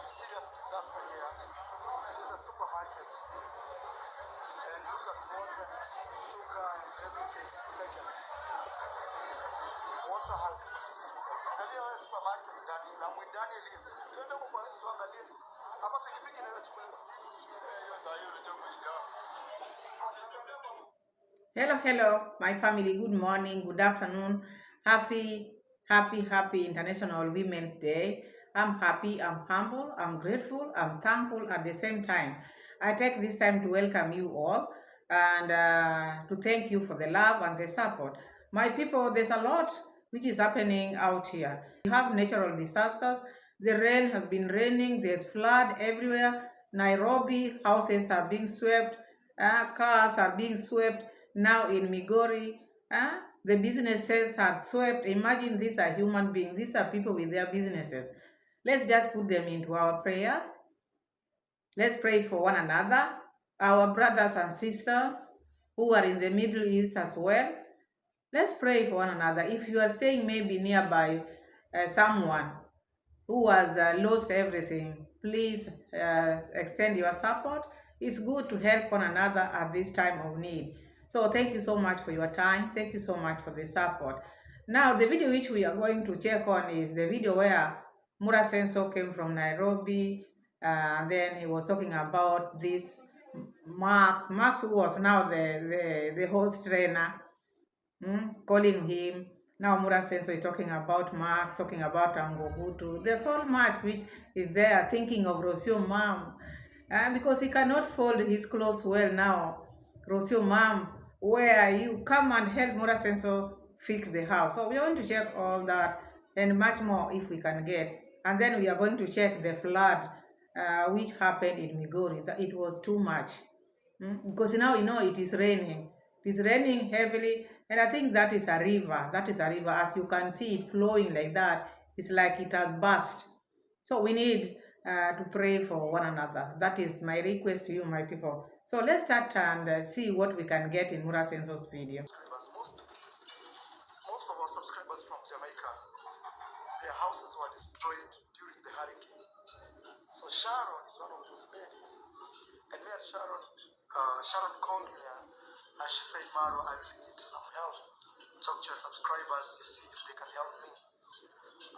serious disaster here. This is a supermarket. And look at water, sugar, and everything is taken. Water has... Angalia supermarket ndani na mwindani elimu. Twende huko tuangalie. Hapa pikipiki inayochukuliwa. Hiyo za hiyo ndio kuja. Hello, my family. Good morning, good afternoon. Happy International Women's Day. I'm happy, I'm humble, I'm grateful, I'm thankful at the same time. I take this time to welcome you all and to thank you for the love and the support. My people, there's a lot which is happening out here. We have natural disasters. The rain has been raining, there's flood everywhere. Nairobi, houses are being swept, cars are being swept. Now in Migori, the businesses are swept. Imagine these are human beings. These are people with their businesses. Let's just put them into our prayers. Let's pray for one another, our brothers and sisters who are in the Middle East as well. Let's pray for one another. If you are staying maybe nearby someone who has lost everything, please extend your support. It's good to help one another at this time of need. So thank you so much for your time. Thank you so much for the support. Now, the video which we are going to check on is the video where Muraseno came from Nairobi. Then he was talking about this Max who was now the host trainer, calling him. Now Muraseno is talking about Mark, talking about Angogutu. There's so much which is there, thinking of Rosio mom. Because he cannot fold his clothes well now. Rosio mom, where are you? Come and help Muraseno fix the house. So we are going to check all that and much more if we can get. And then we are going to check the flood which happened in Migori. It was too much. Because now you know it is raining. It is raining heavily, and I think that is a river. That is a river. As you can see it flowing like that, it's like it has burst. So we need to pray for one another. That is my request to you, my people. So let's start and see what we can get in Muraseno's video. Most of our subscribers from Jamaica, their houses were destroyed during the hurricane. So Sharon is one of those ladies. And me and Sharon called me and she said, Maro, I really need some help. Talk to your subscribers to see if they can help me.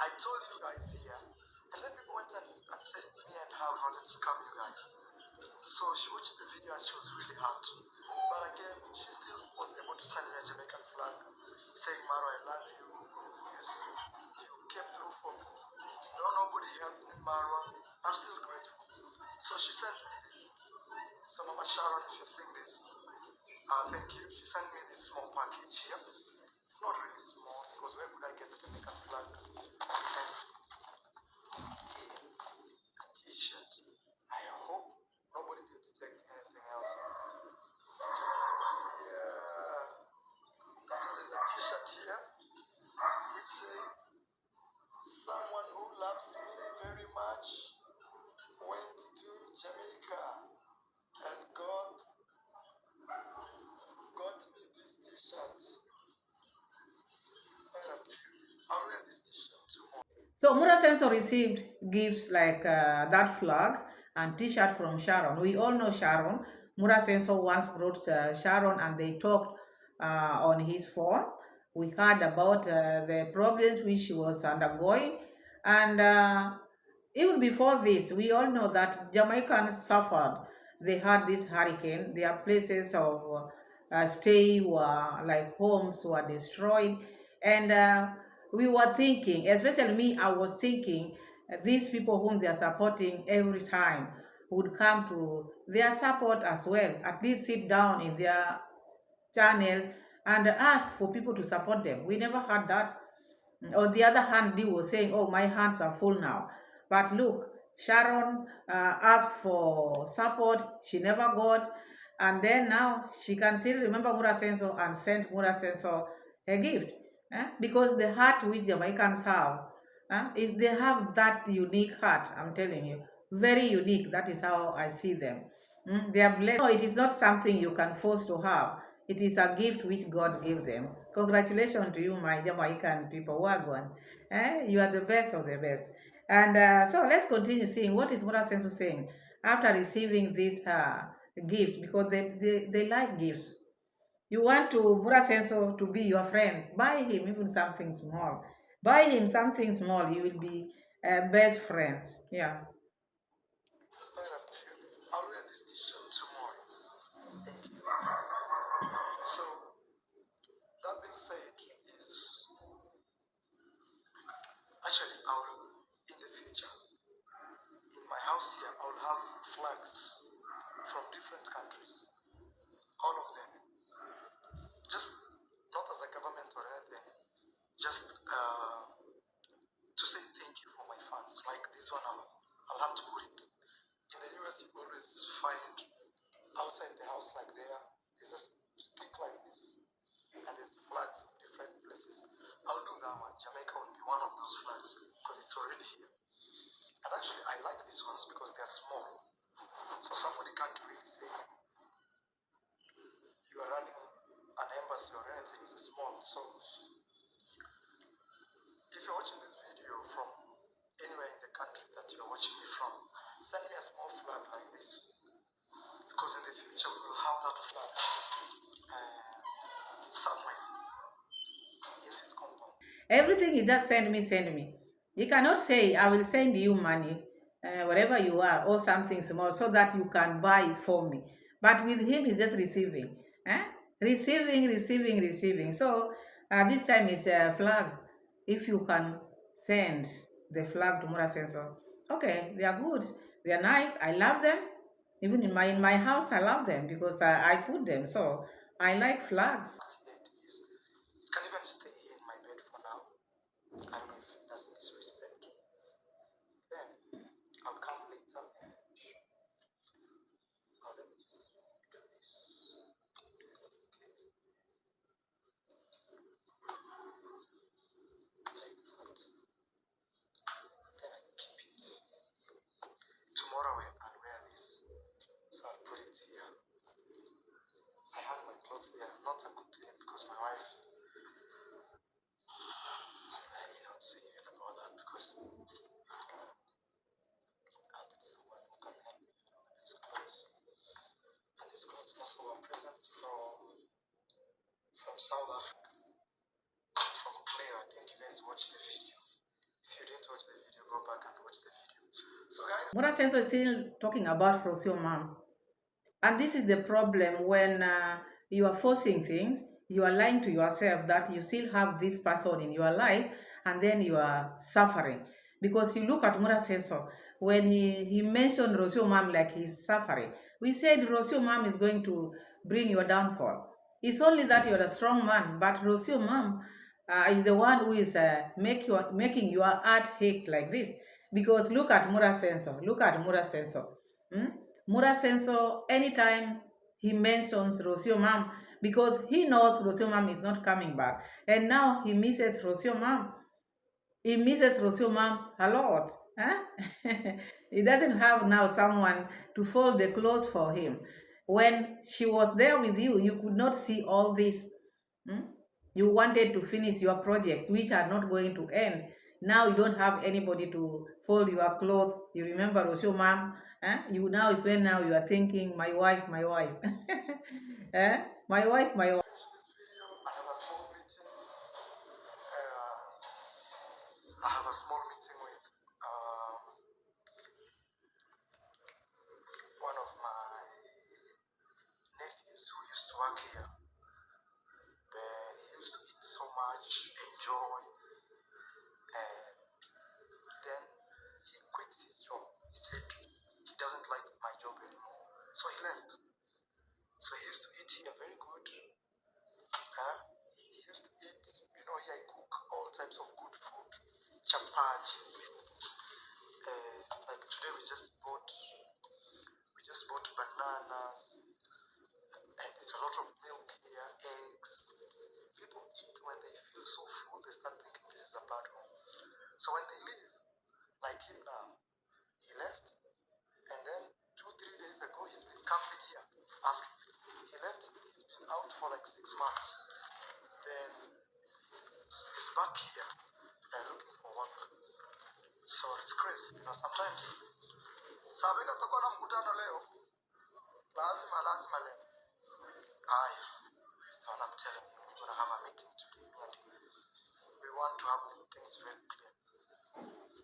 I told you guys here, and then people went and said me and her wanted to scam you guys. So she watched the video and she was really hurt. But again, she still was able to send me a Jamaican flag saying, Maro, I love you. You came through for me. Though nobody helped me, Maro, I'm still grateful. So she sent me this. So Mama Sharon, if you're seeing this, thank you. She sent me this small package here. It's not really small because where could I get a Jamaican flag? And a t-shirt. I hope nobody did take anything else. Yeah. So there's a t-shirt here which says, someone who loves me very much went to Jamaica and got me this t-shirt. I'll wear this t-shirt tomorrow. So Muraseno received gifts like that flag and t-shirt from Sharon. We all know Sharon. Muraseno once brought Sharon and they talked on his phone. We heard about the problems which she was undergoing. And even before this, we all know that Jamaicans suffered. They had this hurricane. Their places of stay were like homes were destroyed. And we were thinking, especially me, I was thinking these people whom they are supporting every time would come to their support as well. At least sit down in their channels and ask for people to support them. We never had that. On the other hand, they were saying, oh, my hands are full now. But look, Sharon asked for support. She never got. And then now she can still remember Muraseno and send Muraseno a gift. Because the heart which Jamaicans have, is they have that unique heart, I'm telling you. Very unique. That is how I see them. They are blessed. No, it is not something you can force to have. It is a gift which God gave them. Congratulations to you, my Jamaican people. Wagwan. You are the best of the best. And so let's continue seeing what is Muraseno saying after receiving this gift, because they like gifts. You want to Muraseno to be your friend, buy him even something small. Buy him something small, you will be best friends. Yeah. I'll wear this t-shirt tomorrow. Thank you. So, that being said, is actually in the future, in my house here, I'll have flags from different countries, all of them. Just not as a government or anything, just to say thank you for my fans. Like this one, I'll have to put it. In the US, you always find outside the house, like there's a stick like this, and there's flags of different places. I'll do that one. Jamaica will be one of those flags because it's already here. And actually, I like these ones because they're small. So somebody can't really say you are running an embassy or anything. It's small. So if you're watching this video from anywhere in the country that you're watching me from, send me a small flag like this. Because in the future we will have that flag somewhere in this compound. Everything you just send me, send me. You cannot say, I will send you money, wherever you are, or something small, so that you can buy for me. But with him, he's just receiving. Eh? Receiving, receiving, receiving. So this time is a flag. If you can send the flag to Muraseno, okay, they are good. They are nice. I love them. Even in my house, I love them because I put them. So I like flags. It can even stay here in my bed for now. I don't know if that's disrespect. Then I'll come later and let me just do this. Like that. Then I keep it. Tomorrow I'll wear this. So I'll put it here. I hang my clothes there. Not a good thing because my wife, let me not say anything about that because I wanted someone who can help me with these clothes. And these clothes also were presents from South Africa, from Claire. I think you guys watched the video. If you didn't watch the video, go back and watch the video. So guys, Muraseno is still talking about Rosio mom. And this is the problem when you are forcing things, you are lying to yourself that you still have this person in your life, and then you are suffering. Because you look at Muraseno, when he mentioned Rosio mom like he's suffering, we said Rosio mom is going to bring your downfall. It's only that you're a strong man, but Rosio mom is the one who is making your heart ache like this. Because look at Muraseno, look at Muraseno. Hmm? Muraseno, anytime he mentions Rosio mom, because he knows Rosio mom is not coming back, and now he misses Rosio mom. He misses Rosio mom a lot. Huh? He doesn't have now someone to fold the clothes for him. When she was there with you, you could not see all this. Hmm? You wanted to finish your projects, which are not going to end. Now you don't have anybody to fold your clothes. You remember Rosio mom? You now is when now you are thinking, my wife, my wife. My wife, my wife. finish this video. I have a small meeting. I have a small meeting with one of my nephews who used to work here. He used to eat so much, enjoy, and then he quit his job. He said he doesn't like my job anymore, so he left. So he used to eat here very good. He used to eat, here I cook all types of good food, chapati, like today we just bought bananas, and it's a lot of milk here, eggs. People eat when they feel so full, they start thinking this is a bad home. So when they leave, like him now, he left, and then 2-3 days ago, he's been camping here. He left, he's been out for like 6 months. Then he's back here looking for work. So it's crazy. Sometimes sabeka tutakuwa na mkutano leo. Lazima leo. Aya. And I'm telling you, we're gonna have a meeting today. And we want to have things very clear.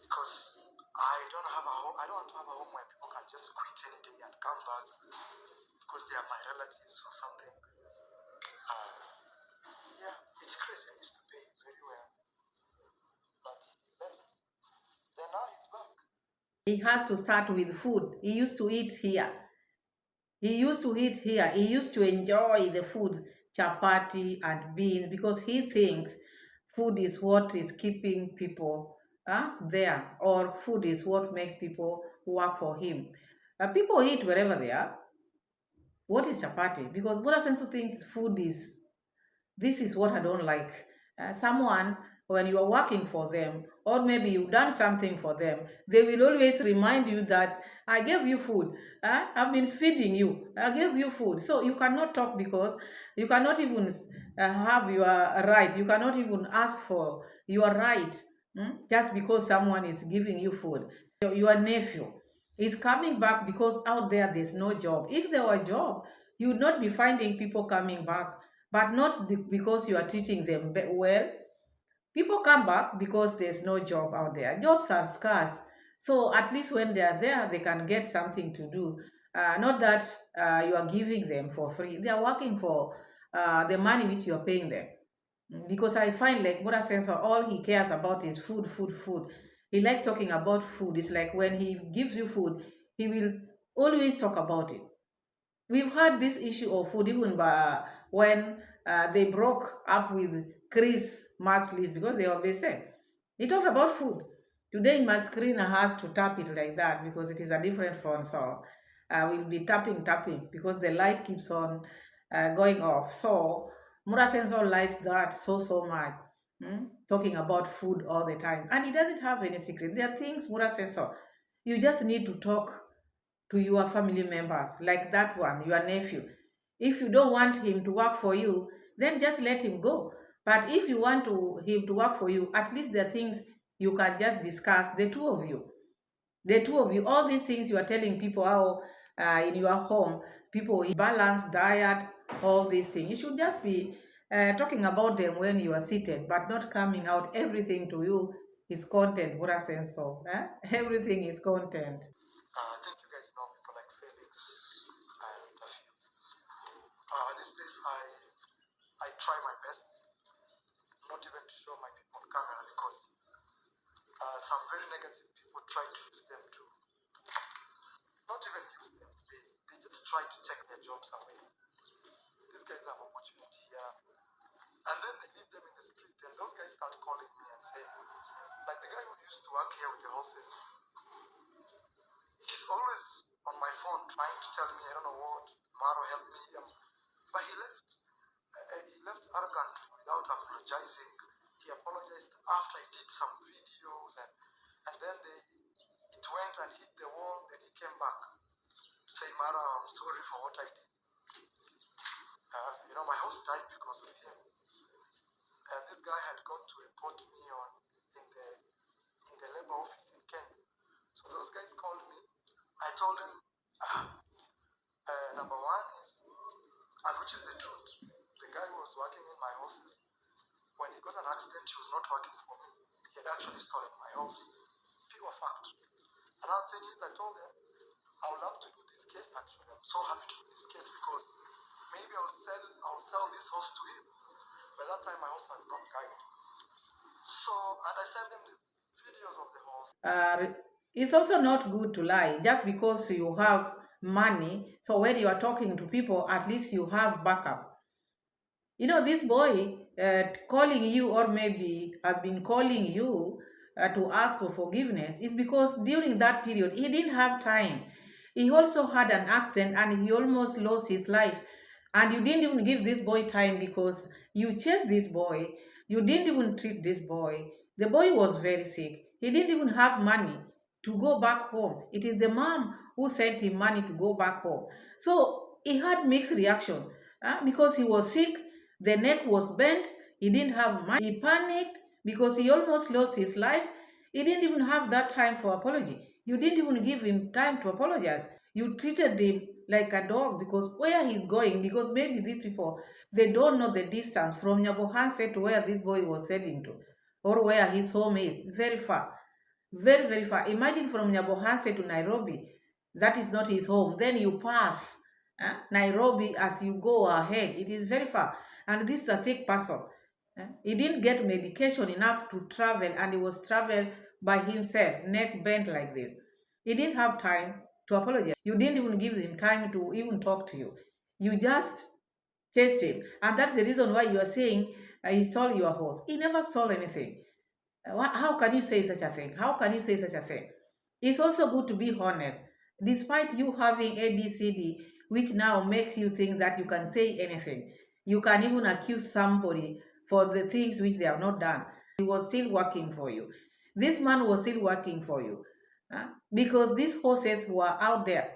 Because I don't want to have a home where people can just quit any day and come back because they are my relatives or something. Yeah, it's crazy. I used to pay very well, but he left. Then now he's back. He has to start with food. He used to eat here. He used to eat here. He used to enjoy the food, chapati and beans, because he thinks food is what is keeping people there, or food is what makes people work for him. People eat wherever they are. What is chapati? Because Muraseno thinks food is, this is what I don't like. Someone, when you are working for them, or maybe you've done something for them, they will always remind you that I gave you food. I've been feeding you. I gave you food. So you cannot talk because you cannot even have your right. You cannot even ask for your right just because someone is giving you food. Your nephew is coming back because out there's no job. If there were a job, you would not be finding people coming back, but not because you are treating them well. People come back because there's no job out there. Jobs are scarce. So at least when they are there, they can get something to do. Not that you are giving them for free. They are working for the money which you are paying them. Because I find like Muraseno, all he cares about is food, food, food. He likes talking about food. It's like when he gives you food, he will always talk about it. We've had this issue of food even when they broke up with Chris Maslis because they always said he talked about food. Today my screen has to tap it like that because it is a different phone, so we'll be tapping because the light keeps on going off. So Muraseno likes that so much. Talking about food all the time, and he doesn't have any secret. There are things, Muraseno, you just need to talk to your family members, like that one, your nephew. If you don't want him to work for you, then just let him go. But if you want him to work for you, at least there are things you can just discuss, the two of you. The two of you, all these things you are telling people how in your home, people eat balanced diet, all these things. You should just be talking about them when you are seated, but not coming out. Everything to you is content, Muraseno. Everything is content. I think you guys know people like Felix and a few. These days I try my best not even to show my people on camera because some very negative people try to use them to not even use them. They just try to take their jobs away. These guys have opportunity here, and then they leave them in the street. Then those guys start calling me and saying, like the guy who used to work here with the horses, he's always on my phone trying to tell me, I don't know what, Maro help me. But he left. He left arrogantly without apologizing. He apologized after he did some videos, and then it went and hit the wall. Then he came back to say, Mara, I'm sorry for what I did. My house died because of him. And this guy had gone to report me in the labor office in Kenya. So those guys called me. I told them, number one is, and which is the truth, the guy who was working in my horses, when he got an accident, he was not working for me. He had actually stolen my horse. Pure fact. Another thing is, I told them, I would love to do this case actually. I'm so happy to do this case because maybe I'll sell this horse to him. By that time, my horse had not died. So, and I sent them the videos of the horse. It's also not good to lie just because you have money. So when you are talking to people, at least you have backup. This boy calling you, or maybe have been calling you to ask for forgiveness, is because during that period he didn't have time. He also had an accident and he almost lost his life. And you didn't even give this boy time because you chased this boy. You didn't even treat this boy. The boy was very sick. He didn't even have money to go back home. It is the mom who sent him money to go back home. So he had mixed reaction because he was sick. The neck was bent. He didn't have money. He panicked because he almost lost his life. He didn't even have that time for apology. You didn't even give him time to apologize. You treated him like a dog because where he's going, because maybe these people, they don't know the distance from Nyabohanse to where this boy was heading to, or where his home is. Very far. Very, very far. Imagine from Nyabohanse to Nairobi. That is not his home. Then you pass Nairobi as you go ahead. It is very far. And this is a sick person. He didn't get medication enough to travel, and he was traveling by himself, neck bent like this. He didn't have time to apologize. You didn't even give him time to even talk to you. You just chased him. And that's the reason why you are saying he stole your horse. He never stole anything. How can you say such a thing? How can you say such a thing? It's also good to be honest. Despite you having ABCD, which now makes you think that you can say anything, you can even accuse somebody for the things which they have not done. He was still working for you. This man was still working for you because these horses were out there.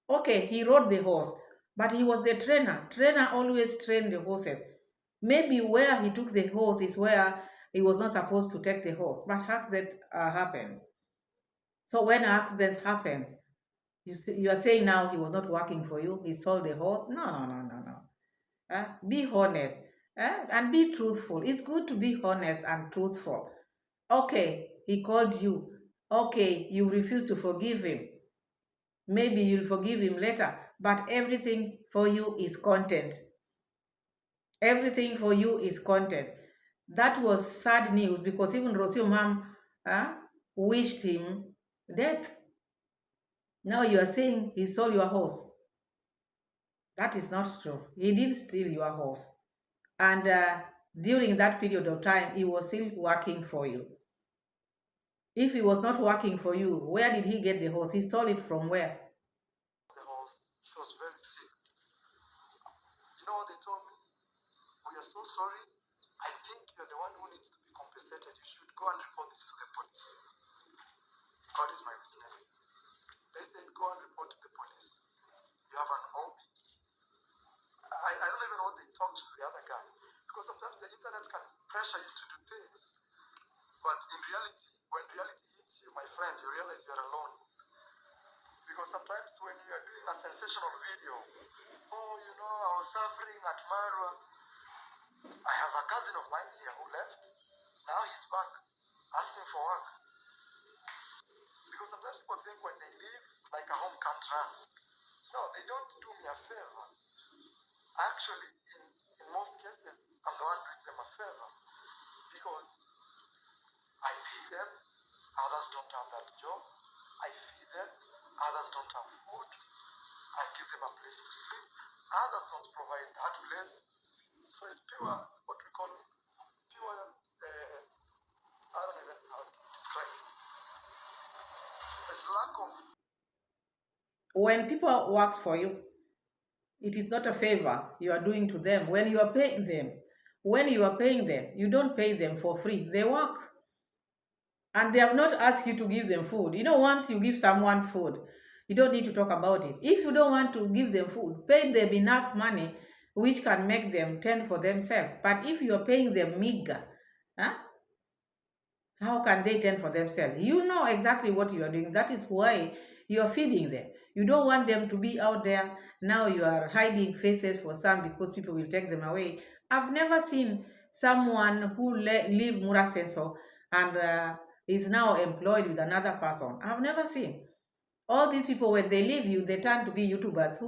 Okay, he rode the horse, but he was the trainer. Trainer always trained the horses. Maybe where he took the horse is where he was not supposed to take the horse, but accident happens. So when an accident happens, you are saying now he was not working for you, he stole the horse. No, no, no, no, no. Be honest and be truthful. It's good to be honest and truthful. Okay, he called you. Okay, you refuse to forgive him. Maybe you'll forgive him later, but everything for you is content. Everything for you is content. That was sad news because even Rosio mom wished him death. Now you are saying he stole your horse. That is not true. He didn't steal your horse. And during that period of time, he was still working for you. If he was not working for you, where did he get the horse? He stole it from where? The horse, she was very sick. You know what they told me? We are so sorry. I think you're the one who needs to be compensated. You should go and report this to the police. God is my witness. They said, go and report to the police. You have an hobby. I don't even know what they talked to the other guy. Because sometimes the internet can pressure you to do things. But in reality, when reality hits you, my friend, you realize you are alone. Because sometimes when you are doing a sensational video, oh, you know, I was suffering at Marwa. I have a cousin of mine here who left. Now he's back, asking for work. Because sometimes people think when they leave, like a home can't run. No, they don't do me a favor. Actually, in most cases, I'm the one doing them a favor. Because I pay them, others don't have that job. I feed them, others don't have food. I give them a place to sleep. Others don't provide that place. So it's pure, what we call pure, I don't even know how to describe it. It's lack of. When people work for you, it is not a favor you are doing to them. When you are paying them, you don't pay them for free. They work. And they have not asked you to give them food. You know, once you give someone food, you don't need to talk about it. If you don't want to give them food, pay them enough money which can make them tend for themselves. But if you are paying them meager, huh? How can they tend for themselves? You know exactly what you are doing. That is why you are feeding them. You don't want them to be out there. Now you are hiding faces for some because people will take them away. I've never seen someone who leave Muraseno and is now employed with another person. I've never seen. All these people, when they leave you, they turn to be YouTubers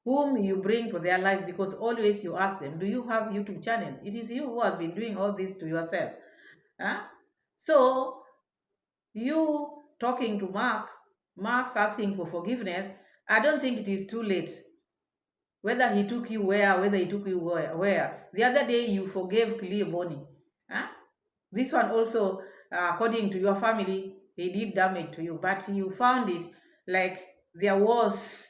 whom you bring to their life because always you ask them, do you have YouTube channel? It is you who has been doing all this to yourself. Huh? So you talking to Marx asking for forgiveness, I don't think it is too late. Whether he took you whether he took you where. The other day you forgave Clear Bonnie. Huh? This one also, according to your family, he did damage to you, but you found it like there was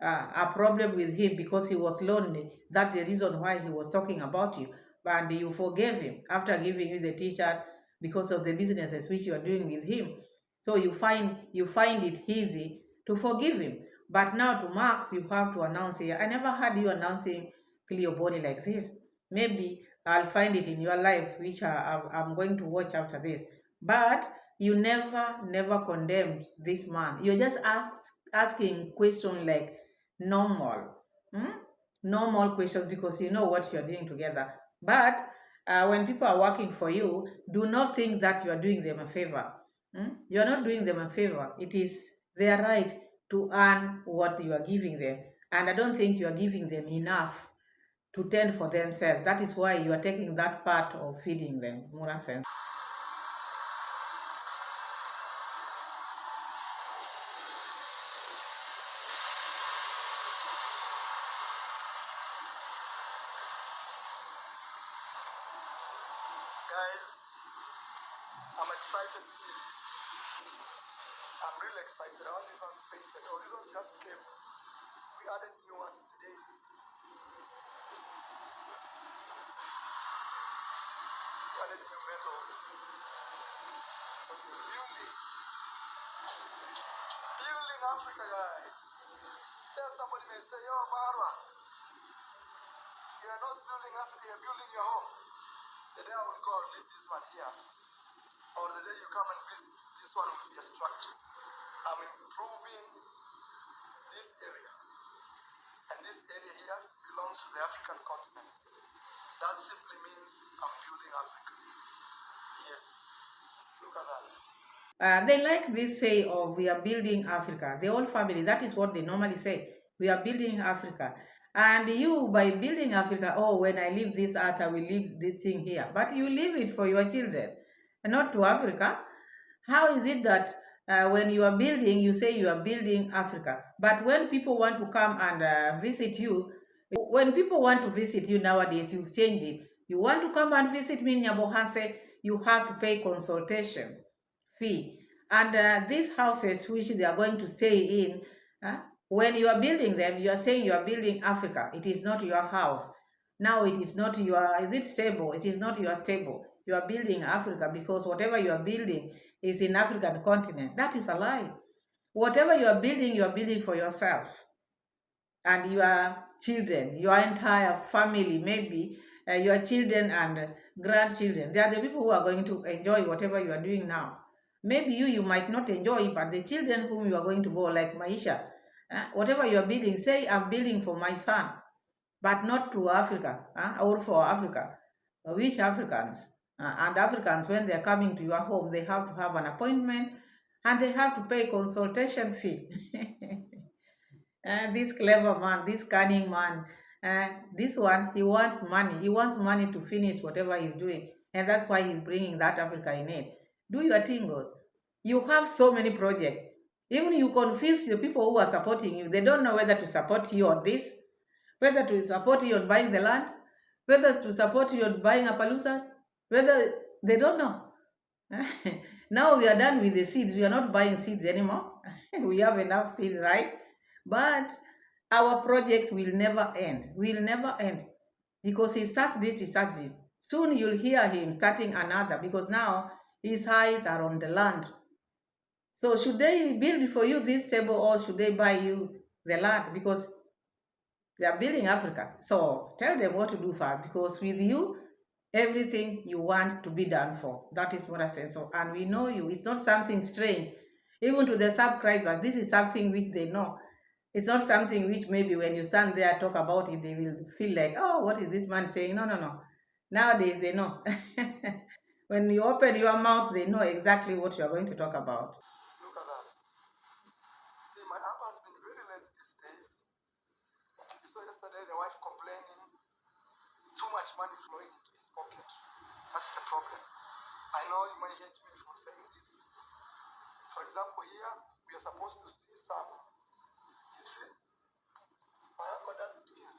a problem with him because he was lonely. That's the reason why he was talking about you. And you forgave him after giving you the t-shirt because of the businesses which you are doing with him. So you find it easy to forgive him. But now to Max, you have to announce here. I never heard you announcing Cleo Bonnie like this. Maybe I'll find it in your life, which I'm going to watch after this. But you never condemned this man. You're just asking questions like normal, normal questions because you know what you're doing together. But when people are working for you, do not think that you are doing them a favor. You are not doing them a favor. It is their right to earn what you are giving them. And I don't think you are giving them enough to tend for themselves. That is why you are taking that part of feeding them, Muraseno. Guys, I'm excited to see this. I'm really excited. All these ones painted. Oh, these ones just came. We added new ones today. We added new metals. So building Africa, guys. There somebody may say, yo, Marwa, you are not building Africa, you're building your home. The day I will go, I'll leave this one here. Or the day you come and visit, this one will be a structure. I'm improving this area. And this area here belongs to the African continent. That simply means I'm building Africa. Yes. Look at that. They like this say of we are building Africa. The whole family, that is what they normally say. We are building Africa. And you, by building Africa, oh, when I leave this earth, I will leave this thing here. But you leave it for your children, and not to Africa. How is it that when you are building, you say you are building Africa? But when people want to come and visit you, when people want to visit you nowadays, you've changed it. You want to come and visit me in Nyabohanse, you have to pay consultation fee. And these houses which they are going to stay in, when you are building them, you are saying you are building Africa. It is not your house. Now it is not your, is it stable? It is not your stable. You are building Africa because whatever you are building is in African continent. That is a lie. Whatever you are building for yourself and your children, your entire family, maybe your children and grandchildren. They are the people who are going to enjoy whatever you are doing now. Maybe you might not enjoy it, but the children whom you are going to go, like Maisha, whatever you are building, say I'm building for my son, but not to Africa or for Africa. Which Africans? And Africans, when they are coming to your home, they have to have an appointment and they have to pay consultation fee. This clever man, this cunning man, this one, he wants money. He wants money to finish whatever he's doing. And that's why he's bringing that Africa in it. Do your tingles. You have so many projects. Even you confuse the people who are supporting you. They don't know whether to support you on this, whether to support you on buying the land, whether to support you on buying Appaloosas, whether they don't know. Now we are done with the seeds. We are not buying seeds anymore. We have enough seeds, right? But our projects will never end. Will never end. Because he starts this, he starts this. Soon you'll hear him starting another because now his eyes are on the land. So should they build for you this table or should they buy you the land? Because they are building Africa. So tell them what to do first because with you, everything you want to be done for. That is what I say. So, and we know you. It's not something strange. Even to the subscribers, this is something which they know. It's not something which maybe when you stand there talk about it, they will feel like, oh, what is this man saying? No. Nowadays, they know. When you open your mouth, they know exactly what you are going to talk about. Look at that. See, my uncle has been very lazy these days. You saw yesterday the wife complaining, too much money flowing into his pocket. That's the problem. I know you might hate me for saying this. For example, here, we are supposed to see some, you see, my uncle does it here.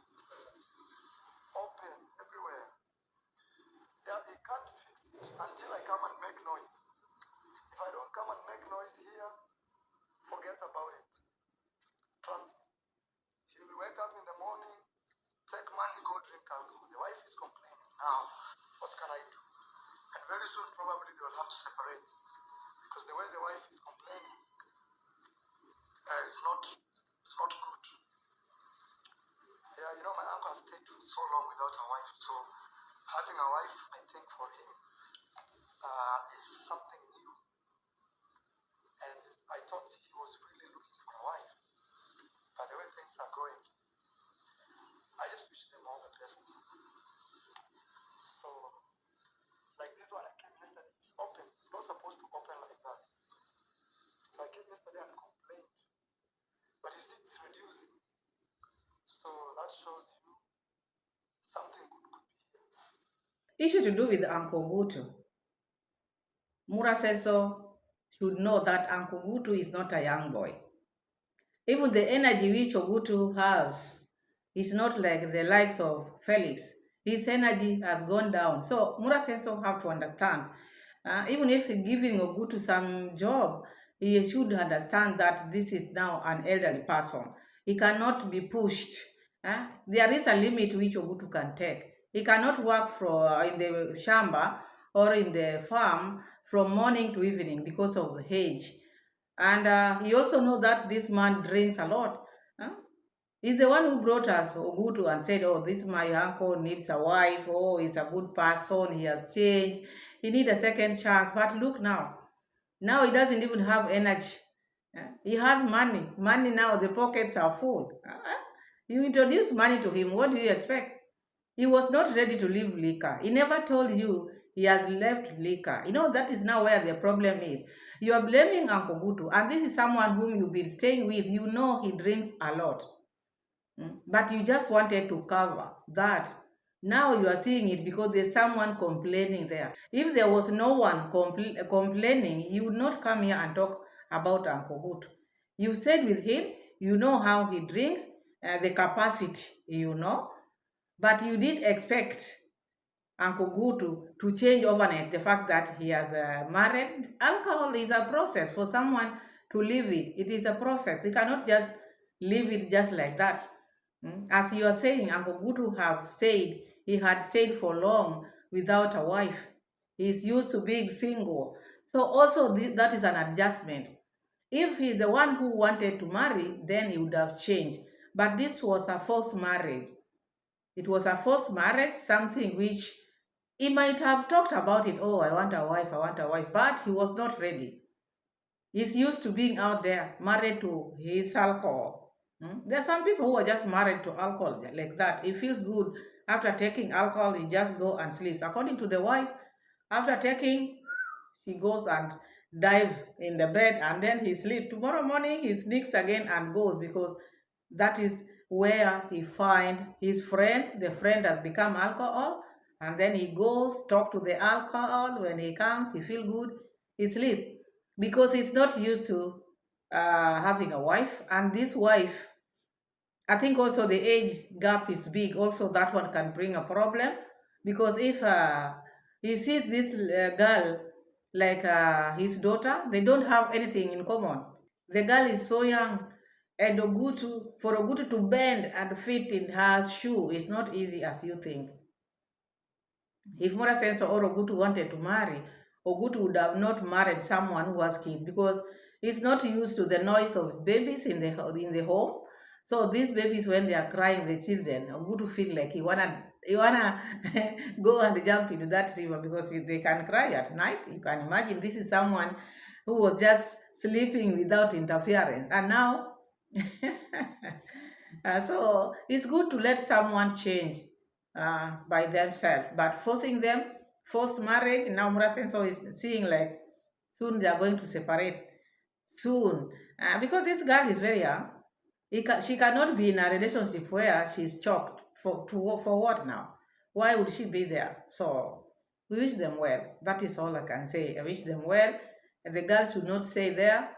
Open everywhere. Yeah, he can't fix it until I come and make noise. If I don't come and make noise here, forget about it. Trust me. He will wake up in the morning, take money, go drink alcohol. The wife is complaining. Now, what can I do? And very soon, probably, they will have to separate. Because the way the wife is complaining, it's not good. Yeah, you know, my uncle has stayed for so long without a wife. So, having a wife, I think, for him is something new. I thought he was really looking for a wife. But the way things are going, I just wish them all the best. So, like this one I came yesterday, it's open. It's not supposed to open like that. So I came yesterday and complained. But you see, it's reducing. So that shows you something good could be here. Issue to do with Uncle Gutu. Muraseno should know that Uncle Gutu is not a young boy. Even the energy which Ogutu has is not like the likes of Felix. His energy has gone down. So Muraseno have to understand. Even if giving Ogutu some job, he should understand that this is now an elderly person. He cannot be pushed. There is a limit which Ogutu can take. He cannot work in the shamba or in the farm from morning to evening because of the age. And he also know that this man drinks a lot. Huh? He's the one who brought us Ogutu and said, oh, this my uncle needs a wife. Oh, he's a good person. He has changed. He needs a second chance. But look now. Now he doesn't even have energy. He has money. Money now, the pockets are full. You introduce money to him. What do you expect? He was not ready to leave liquor. He never told you he has left liquor. You know, that is now where the problem is. You are blaming Uncle Gutu, and this is someone whom you've been staying with. You know he drinks a lot. But you just wanted to cover that. Now you are seeing it because there's someone complaining there. If there was no one complaining, you would not come here and talk about Uncle Gutu. You stayed with him, you know how he drinks, the capacity, you know. But you did expect Uncle Gutu to change overnight the fact that he has married. Alcohol is a process for someone to live it. It is a process. You cannot just leave it just like that. As you are saying, Uncle Gutu have stayed. He had stayed for long without a wife. He's used to being single. So also that is an adjustment. If he's the one who wanted to marry, then he would have changed. But this was a forced marriage. It was a forced marriage, something which he might have talked about it. Oh, I want a wife, I want a wife. But he was not ready. He's used to being out there, married to his alcohol. There are some people who are just married to alcohol like that. It feels good. After taking alcohol, he just go and sleep. According to the wife, after taking, she goes and dives in the bed and then he sleeps. Tomorrow morning, he sneaks again and goes because that is where he finds his friend. The friend has become alcohol. And then he goes, talk to the alcohol. When he comes, he feel good, he sleeps because he's not used to having a wife. And this wife, I think also the age gap is big. Also, that one can bring a problem because if he sees this girl like his daughter, they don't have anything in common. The girl is so young, and for Ogutu to bend and fit in her shoe is not easy as you think. If Muraseno or Ogutu wanted to marry, Ogutu would have not married someone who has kids because he's not used to the noise of babies in the home. So these babies, when they are crying, the children, Ogutu feel like he wanna go and jump into that river because they can cry at night. You can imagine this is someone who was just sleeping without interference, and now so it's good to let someone change by themselves, but forcing them, forced marriage. Now Muraseno is seeing like soon they are going to separate soon because this girl is very young. She cannot be in a relationship where she's choked for what now? Why would she be there? So we wish them well. That is all I can say. I wish them well. And the girl should not stay there,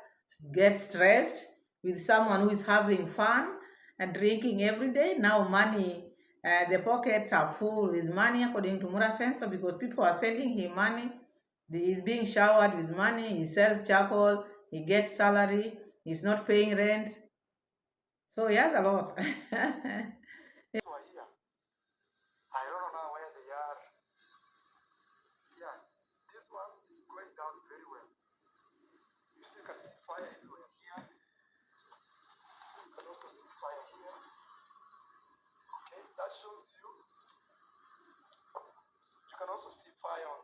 get stressed with someone who is having fun and drinking every day. Now money, the pockets are full with money according to Muraseno because people are sending him money. He's being showered with money. He sells charcoal. He gets salary. He's not paying rent. So he has a lot. who are here. I don't know now where they are. Yeah, this one is going down very well. You see, you can see fire everywhere here. You can also see fire here. Okay, that shows you. You can also see fire on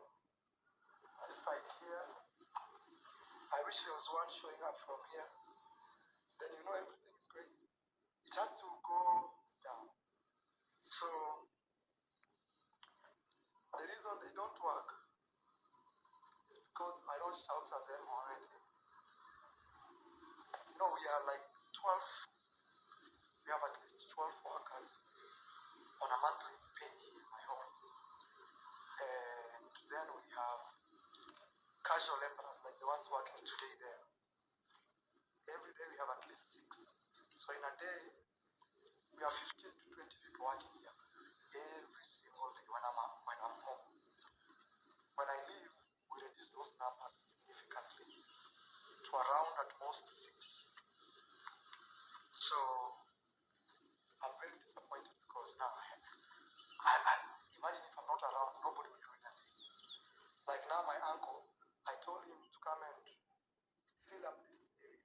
this side here. I wish there was one showing up from here. Then you know everything is great. It has to go down. So the reason they don't work is because I don't shout at them already. You know, we are like 12, we have at least 12 workers on a monthly pay in my home. And then we have casual laborers, like the ones working today there. Every day we have at least 6. So in a day, we have 15 to 20 people working here. Every single day when I'm home. When I leave, we reduce those numbers significantly to around at most 6. So I'm very disappointed because now I imagine if I'm not around, nobody will do anything. Like now my uncle, I told him to come and fill up this area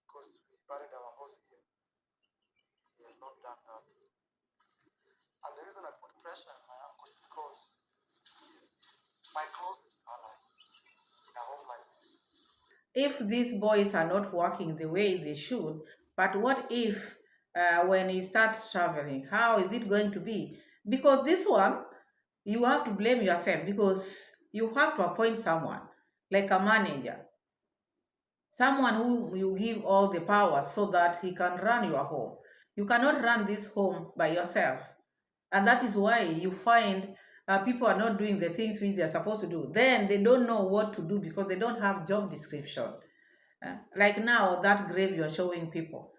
because we buried our horse here. He has not done that. And the reason I put pressure on my uncle is because he's my closest ally in a home like this. If these boys are not working the way they should, but what if when he starts traveling, how is it going to be? Because this one, you have to blame yourself because you have to appoint someone like a manager, someone who you give all the powers so that he can run your home. You cannot run this home by yourself. And that is why you find people are not doing the things which they're supposed to do. Then they don't know what to do because they don't have job description. Like now, that grave you're showing people.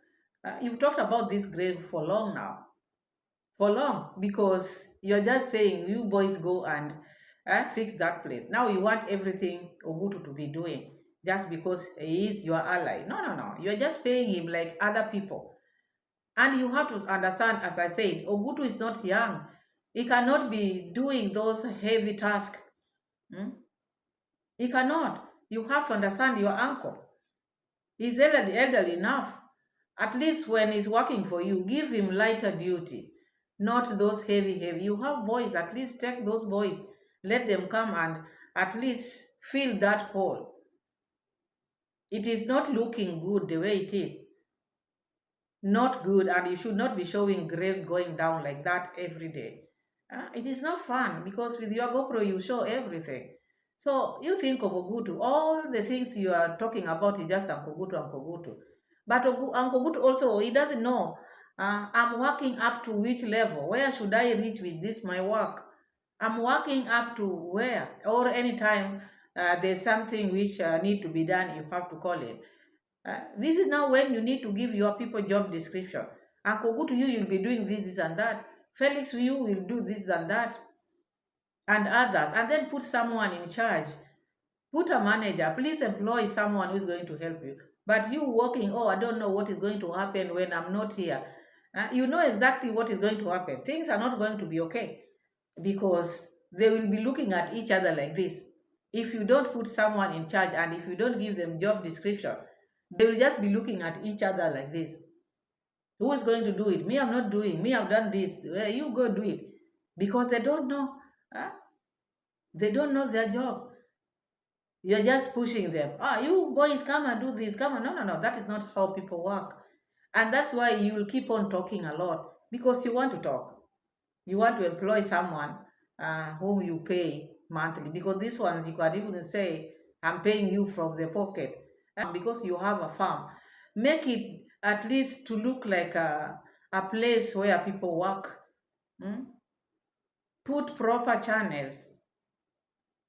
You've talked about this grave for long now. For long, because you're just saying, you boys go and fix that place. Now you want everything Ogutu to be doing just because he is your ally. No, no, no. You're just paying him like other people. And you have to understand, as I said, Ogutu is not young. He cannot be doing those heavy tasks. Hmm? He cannot. You have to understand your uncle. He's elderly enough. At least when he's working for you, give him lighter duty, not those heavy. You have boys, at least take those boys, let them come and at least fill that hole. It is not looking good the way it is. Not good, and you should not be showing graves going down like that every day. It is not fun because with your GoPro you show everything. So you think of Ogutu, all the things you are talking about is just Uncle Gutu. But Uncle Gutu also, he doesn't know, I'm working up to which level? Where should I reach with this, my work? I'm working up to where? Or anytime there's something which need to be done, you have to call it. This is now when you need to give your people job description. Uncle Gutu, you'll be doing this and that. Felix, you will do this and that, and others. And then put someone in charge. Put a manager. Please employ someone who's going to help you. But you working, oh, I don't know what is going to happen when I'm not here. You know exactly what is going to happen. Things are not going to be okay because they will be looking at each other like this. If you don't put someone in charge and if you don't give them job description, they will just be looking at each other like this. Who is going to do it? Me, I'm not doing. Me, I've done this. You go do it. Because they don't know. Huh? They don't know their job. You're just pushing them. You boys, come and do this. Come on. No, no, no. That is not how people work. And that's why you will keep on talking a lot because you want to talk. You want to employ someone whom you pay monthly because these ones you can even say, I'm paying you from the pocket because you have a farm. Make it at least to look like a place where people work. Hmm? Put proper channels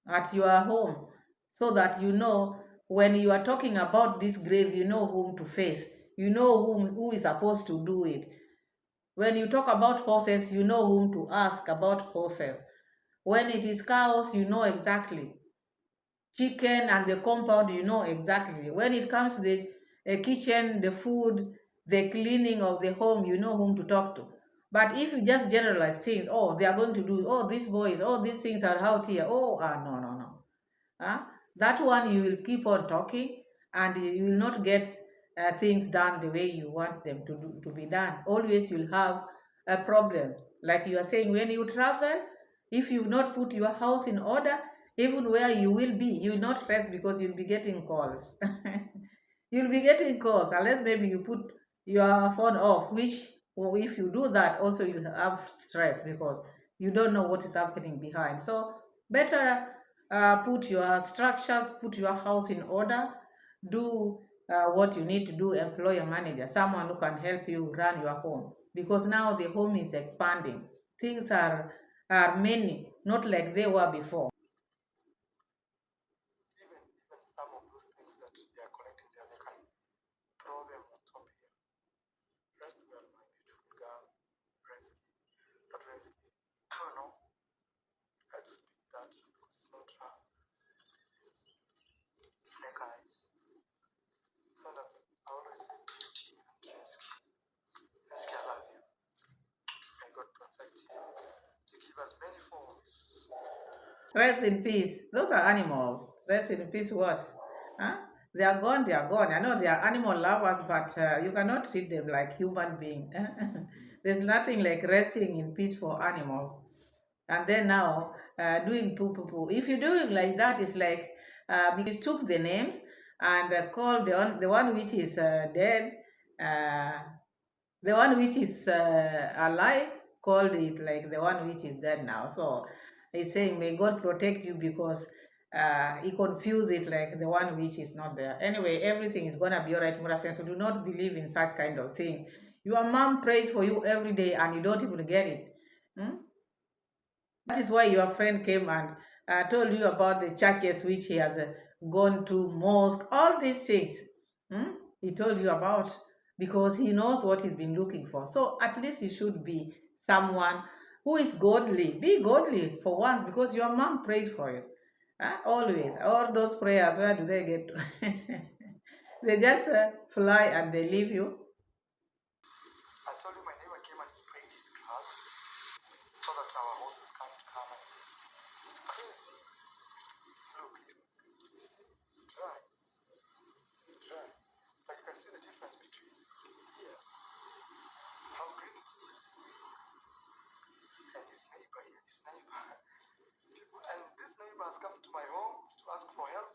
at your home so that you know when you are talking about this grave, you know whom to face. You know who is supposed to do it. When you talk about horses, you know whom to ask about horses. When it is cows, you know exactly. Chicken and the compound, you know exactly. When it comes to the kitchen, the food, the cleaning of the home, you know whom to talk to. But if you just generalize things, oh, they are going to do, oh, these boys, oh, these things are out here, oh, no, no, no. That one you will keep on talking and you will not get things done the way you want them to be done. Always you'll have a problem. Like you are saying, when you travel, if you've not put your house in order, Even where you will be, you will not rest because you'll be getting calls. You'll be getting calls unless maybe you put your phone off, which, or if you do that, also you'll have stress because you don't know what is happening behind. So better put your structures, put your house in order, do what you need to do, employ a manager, someone who can help you run your home. Because now the home is expanding. Things are many, not like they were before. Even some of those things that they are collecting there, they can throw them on top here. Rest well, my beautiful girl. Rest, not rest. I don't know how to speak that because it's not snake eyes. So that I always say beauty and rescue. Rescue, I love you. May God protect you. You give us many forms. Rest in peace. Those are animals. Rest in peace, what? Huh? They are gone, they are gone. I know they are animal lovers, but you cannot treat them like human beings. There's nothing like resting in peace for animals. And then now, doing poo poo poo. If you're doing like that, it's like because took the names and called the one which is dead, uh, the one which is alive, called it like the one which is dead now. So he's saying, may God protect you because he confused it like the one which is not there. Anyway, everything is going to be all right, Muraseno. So do not believe in such kind of thing. Your mom prays for you every day and you don't even get it. Hmm? That is why your friend came and told you about the churches which he has gone to, mosque, all these things. Hmm? He told you about because he knows what he's been looking for. So at least you should be someone who is godly. Be godly for once because your mom prays for you. Always. All those prayers, where do they get to? They just fly and they leave you. I told you my neighbor came and sprayed his grass so that our horses can't come. And it's crazy. Look, it's dry. It's dry. But you can see the difference between here, how green it is, and this neighbor here, this neighbor. And this neighbor has come to my home to ask for help,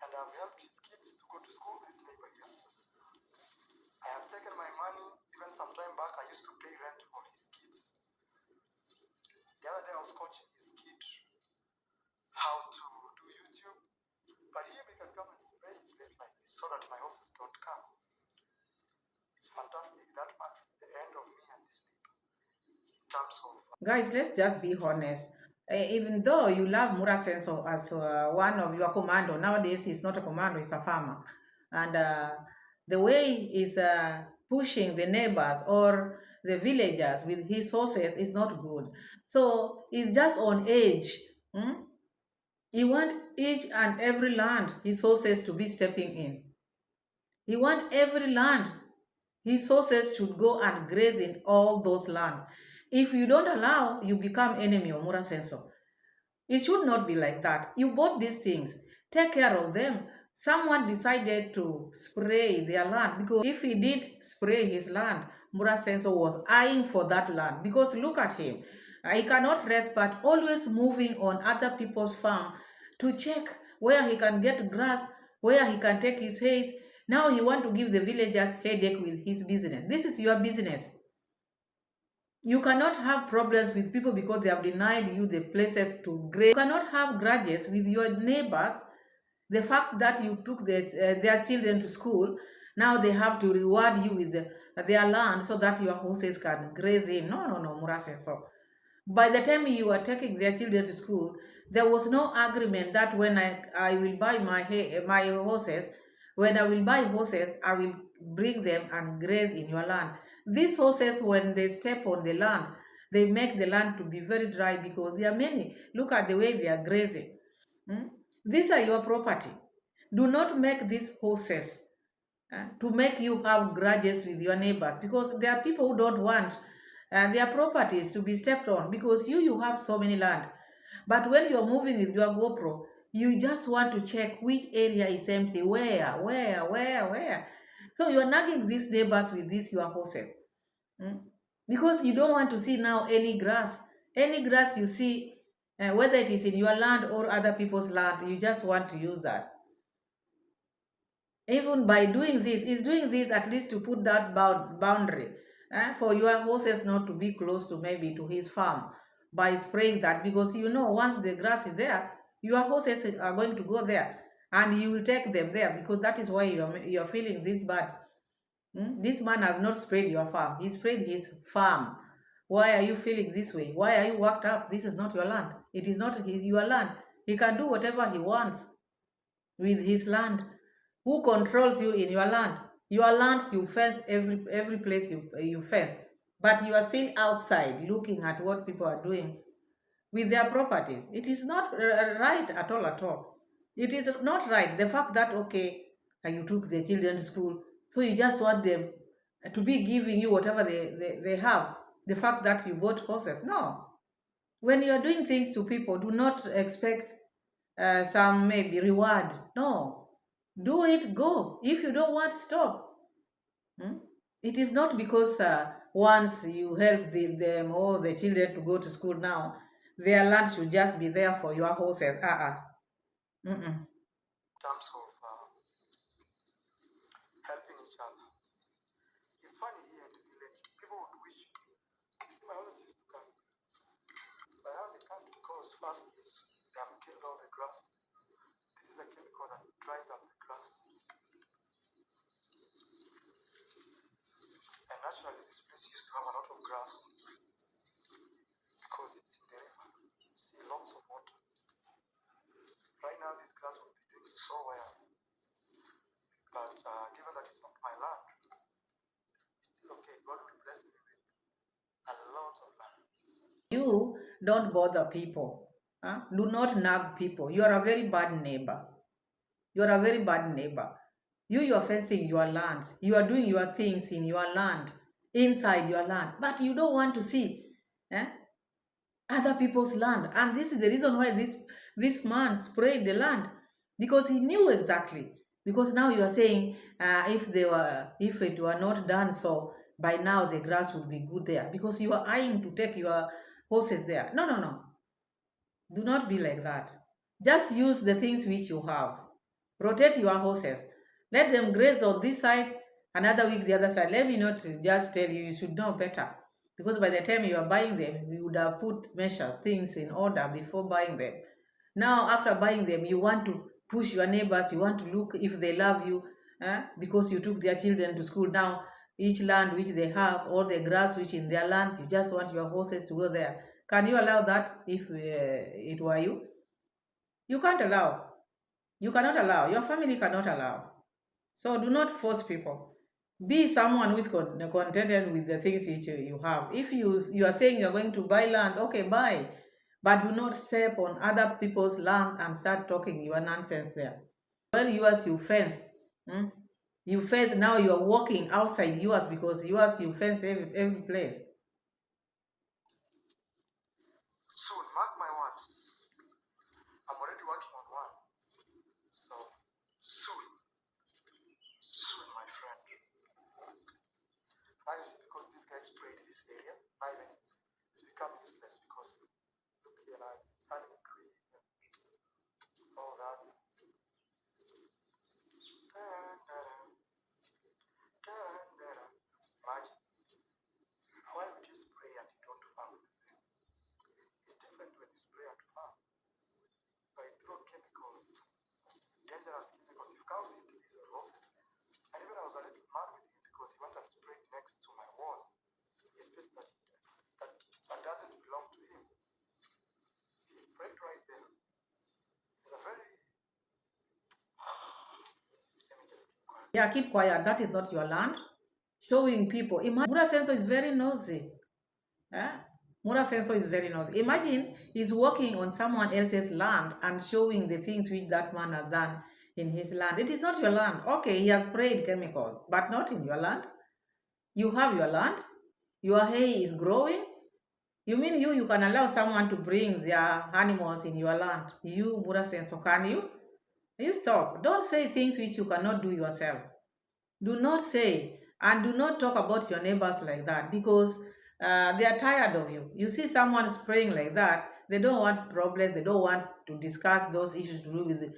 and I've helped his kids to go to school. This neighbor here. I have taken my money, even some time back, I used to pay rent for his kids. The other day I was coaching his kid how to do YouTube. But here we can come and spray a place like this so that my horses don't come. It's fantastic. That marks the end of me and this neighbor in terms of. Guys, let's just be honest. Even though you love Muraseno as one of your commando, nowadays he's not a commando, he's a farmer. And the way he's pushing the neighbors or the villagers with his horses is not good. So he's just on edge. Hmm? He wants each and every land his horses to be stepping in. He wants every land his horses should go and graze in all those lands. If you don't allow, you become enemy of Muraseno. It should not be like that. You bought these things, take care of them. Someone decided to spray their land because if he did spray his land, Muraseno was eyeing for that land. Because look at him. He cannot rest but always moving on other people's farm to check where he can get grass, where he can take his hay. Now he want to give the villagers headache with his business. This is your business. You cannot have problems with people because they have denied you the places to graze. You cannot have grudges with your neighbors. The fact that you took their children to school, now they have to reward you with their land so that your horses can graze in. No, no, no, Muraseno. By the time you were taking their children to school, there was no agreement that when I will buy my horses, when I will buy horses, I will bring them and graze in your land. These horses, when they step on the land, they make the land to be very dry because there are many. Look at the way they are grazing. Hmm? These are your property. Do not make these horses to make you have grudges with your neighbors because there are people who don't want their properties to be stepped on because you have so many land. But when you're moving with your GoPro, you just want to check which area is empty, where. So you're nagging these neighbors with these your horses. Because you don't want to see now any grass. Any grass you see, Whether it is in your land or other people's land, you just want to use that. Even by doing this, is doing this at least to put that boundary for your horses not to be close to maybe to his farm by spraying that, because you know once the grass is there, your horses are going to go there and you will take them there, because that is why you're feeling this bad. This man has not sprayed your farm, he sprayed his farm. Why are you feeling this way? Why are you worked up? This is not your land. It is not your land. He can do whatever he wants with his land. Who controls you in your land? Your lands, you fence every place you fence, but you are still outside looking at what people are doing with their properties. It is not right at all at all. It is not right. The fact that okay, you took the children to school, so you just want them to be giving you whatever they have. The fact that you bought horses, no. When you are doing things to people, do not expect some maybe reward. No, do it, go. If you don't want, stop. It is not because once you help them or the children to go to school now, their land should just be there for your horses. Mm-mm. In terms of helping each other. It's funny here in the village, people would wish, you see my horses used to come. But how they come because first is they have killed all the grass. This is a chemical that dries up the grass. And naturally this place used to have a lot of grass because it's in the river. You see lots of water. Right now this grass would be doing so well. But given that it's not my land, it's still okay. God will bless me with a lot of land. You don't bother people. Do not nag people. You are a very bad neighbor. You are a very bad neighbor. You are fencing your lands. You are doing your things in your land, inside your land. But you don't want to see other people's land. And this is the reason why this man sprayed the land, because he knew exactly. Because now you are saying if it were not done so, by now the grass would be good there, because you are eyeing to take your horses there. No, no, no. Do not be like that. Just use the things which you have. Rotate your horses. Let them graze on this side, another week the other side. Let me not just tell you, you should know better. Because by the time you are buying them, you would have put measures, things in order before buying them. Now, after buying them, you want to push your neighbors, you want to look if they love you, because you took their children to school. Now, each land which they have, or the grass which in their land, you just want your horses to go there. Can you allow that if it were you? You can't allow. You cannot allow. Your family cannot allow. So do not force people. Be someone who is contented with the things which you have. If you are saying you're going to buy land, okay, buy. But do not step on other people's land and start talking your nonsense there. Well, yours you fenced. You fence, now you are walking outside yours, because yours you fence every place. Soon, mark my words. I'm already working on one. So, soon, my friend. Now you see, because this guy sprayed this area, now even it's become useless, because look here now, it's turning green. All that. Imagine. Why would you spray and you don't farm? It's different when you spray and farm. But you throw chemicals, dangerous chemicals. If cows eat these or horses, and even I was a little mad with him because he went and sprayed next to my wall, a space that doesn't belong to him. He sprayed right there. It's a very let me just keep quiet. Yeah, keep quiet. That is not your land. Showing people. Muraseno is very nosy. Muraseno is very nosy. Imagine he's walking on someone else's land and showing the things which that man has done in his land. It is not your land. Okay, he has sprayed chemicals, but not in your land. You have your land. Your hay is growing. You mean you can allow someone to bring their animals in your land? You, Muraseno, can you? You stop. Don't say things which you cannot do yourself. Do not say, and do not talk about your neighbors like that, because they are tired of you. You see someone spraying like that, They don't want problems. They don't want to discuss those issues to do with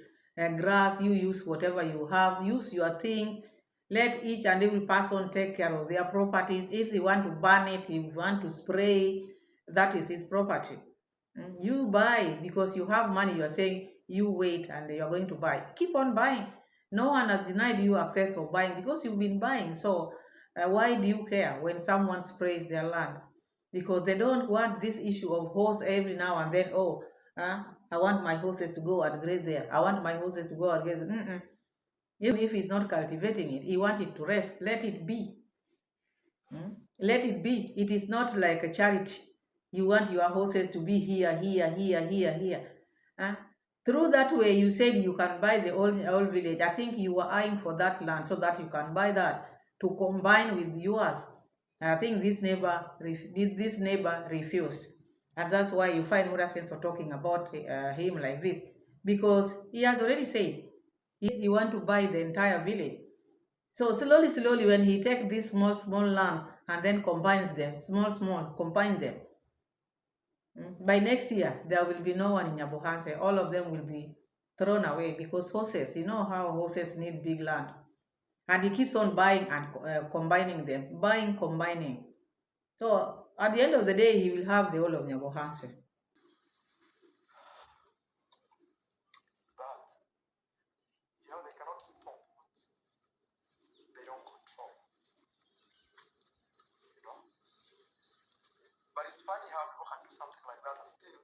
grass. You use whatever you have. Use your thing. Let each and every person take care of their properties. If they want to burn it, if you want to spray, that is his property. You buy because you have money. You are saying you wait and you are going to buy. Keep on buying. No one has denied you access of buying because you've been buying. So why do you care when someone sprays their land? Because they don't want this issue of horse every now and then. Oh, I want my horses to go and graze there. I want my horses to go and graze. Even if he's not cultivating it, he wants it to rest. Let it be. Let it be. It is not like a charity. You want your horses to be here, here, here, here, here. Through that way, you said you can buy the old village. I think you were eyeing for that land so that you can buy that to combine with yours. And I think this neighbor refused. And that's why you find Muraseno talking about him like this. Because he has already said he want to buy the entire village. So slowly, when he takes these small lands and then combines them, combine them, by next year, there will be no one in Nyabohanse. All of them will be thrown away because horses, you know how horses need big land. And he keeps on buying and combining them, combining. So at the end of the day, he will have the whole of Nyabohanse. But, they cannot stop what they don't control. But it's funny how people can do something like that and still,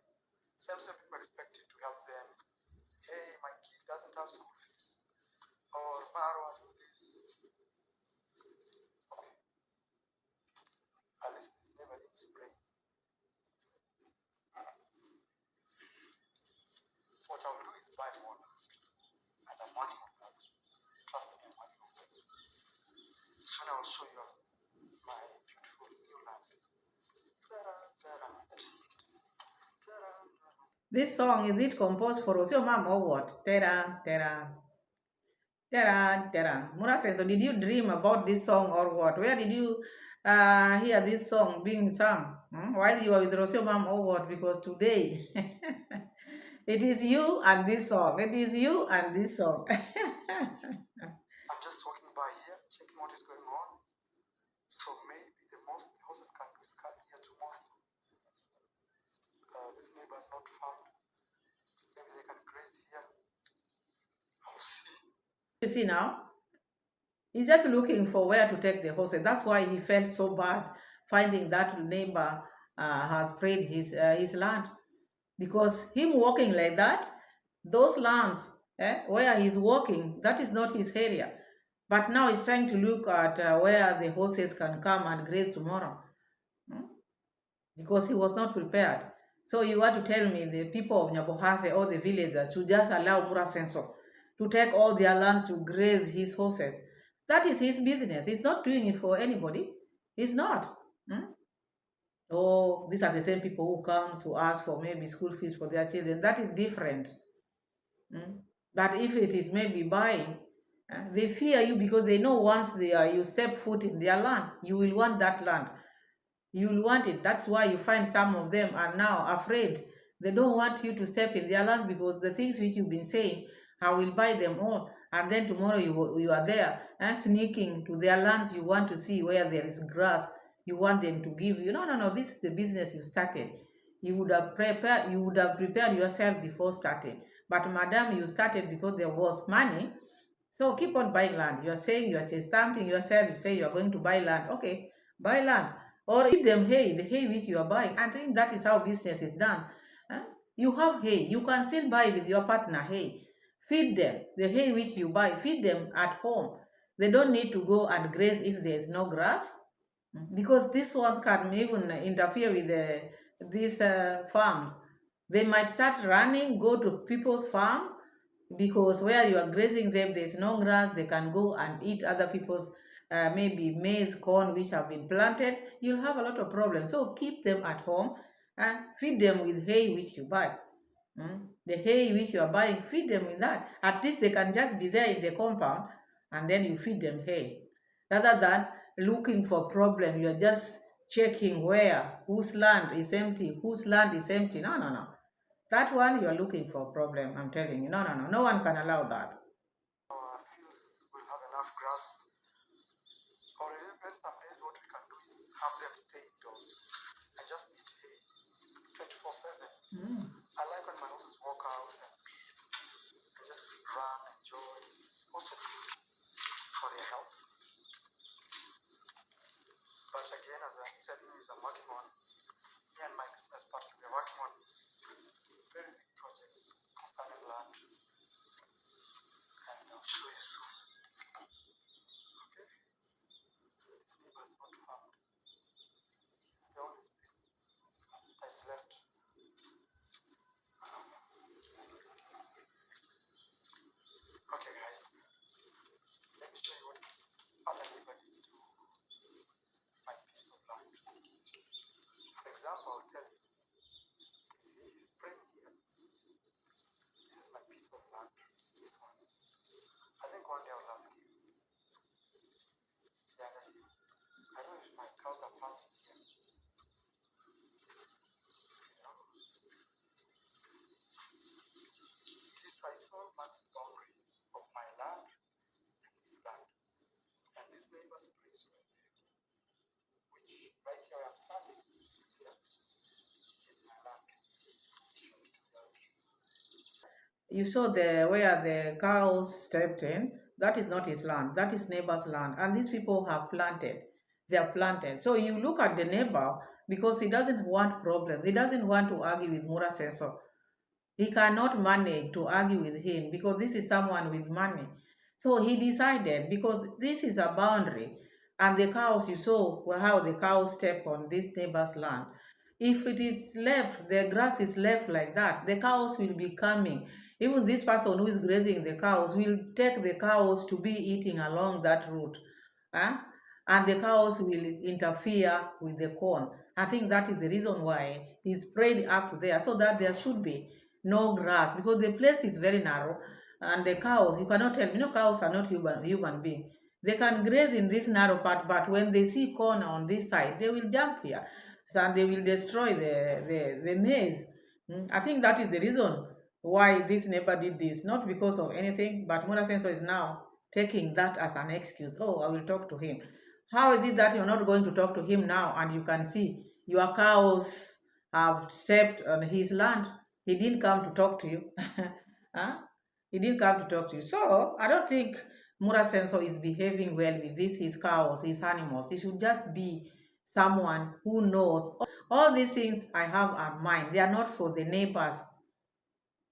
same people expect you to help them. Hey, my kid doesn't have school fees. Or Marwa, do this. Okay. At least it's never in spray. What I will do is buy more. And I'm working on that. Trust me, I'm working on that. Soon I will show you my beautiful new land. This song, is it composed for Rosio Mom or what? Tera, tera. Tera, tera. Muraseno, did you dream about this song or what? Where did you hear this song being sung? While you were with Rosio Mom or what? Because today, it is you and this song. It is you and this song. I'm just walking by here, checking what is going on. So maybe the most the horses can do is come here tomorrow. This neighbor is not found. Maybe they can graze here. I'll see. You see now? He's just looking for where to take the horses. That's why he felt so bad finding that neighbor has sprayed his land. Because him walking like that, those lands where he's walking, that is not his area. But now he's trying to look at where the horses can come and graze tomorrow. Because he was not prepared. So you want to tell me the people of Nyabohanse or the villagers should just allow Muraseno to take all their lands to graze his horses? That is his business. He's not doing it for anybody. He's not. Oh, these are the same people who come to ask for maybe school fees for their children. That is different. But if it is maybe buying, they fear you because they know once you step foot in their land, you will want that land. You will want it. That's why you find some of them are now afraid. They don't want you to step in their land because the things which you've been saying, I will buy them all. And then tomorrow you are there sneaking to their lands. You want to see where there is grass. You want them to give you. No. This is the business you started. You would have prepared yourself before starting. But madam, you started because there was money. So keep on buying land. You are saying you are stamping yourself. You say you are going to buy land. Okay, buy land. Or give them hay, the hay which you are buying. I think that is how business is done. You have hay. You can still buy with your partner hay. Feed them. The hay which you buy, feed them at home. They don't need to go and graze if there is no grass. Because these ones can even interfere with these farms. They might start running, go to people's farms, because where you are grazing them, there is no grass. They can go and eat other people's maybe maize, corn, which have been planted. You'll have a lot of problems. So keep them at home and feed them with hay which you buy. The hay which you are buying, feed them with that. At least they can just be there in the compound and then you feed them hay. Rather than looking for problem, you are just checking whose land is empty, No. That one, you are looking for a problem, I'm telling you. No, no, no. No one can allow that. Fields will have enough grass. Or even some days what we can do is have them stay indoors and just eat hay 24/7. I like when my horses walk out and just run, enjoy. It's also good for their health. But again, as I'm telling you, I'm working on, me and my business partner, we're working on very big projects concerning land. And I'll show you soon. Okay? So this neighbor is not found. This is the only space that's left. Okay, guys. Let me show you what other neighbor did to my piece of land. For example, I'll tell you. You see this frame here? This is my piece of land. This one. I think one day I'll ask you. Yeah, let's see. I don't know if my cows are passing here. You know? This I saw marks the boundary of my land and this land. And this neighbor's place right there, which right here I'm standing, here is my land. You saw the where the cows stepped in. That is not his land. That is neighbor's land. And these people have planted. They are planted. So you look at the neighbor because he doesn't want problems. He doesn't want to argue with Muraseno. He cannot manage to argue with him because this is someone with money. So he decided, because this is a boundary, and the cows, you saw how the cows step on this neighbor's land. If it is left, the grass is left like that, the cows will be coming. Even this person who is grazing the cows will take the cows to be eating along that route. Huh? And the cows will interfere with the corn. I think that is the reason why he sprayed up there, so that there should be no grass, because the place is very narrow, and the cows, you cannot tell, cows are not human beings. They can graze in this narrow part, but when they see corn on this side, they will jump here, and they will destroy the maize. I think that is the reason why this neighbor did this, not because of anything, but Muraseno is now taking that as an excuse. Oh, I will talk to him. How is it that you're not going to talk to him now, and you can see your cows have stepped on his land? He didn't come to talk to you. Huh? He didn't come to talk to you. So I don't think Muraseno is behaving well with his cows, his animals. He should just be someone who knows all these things I have in mind. They are not for the neighbors.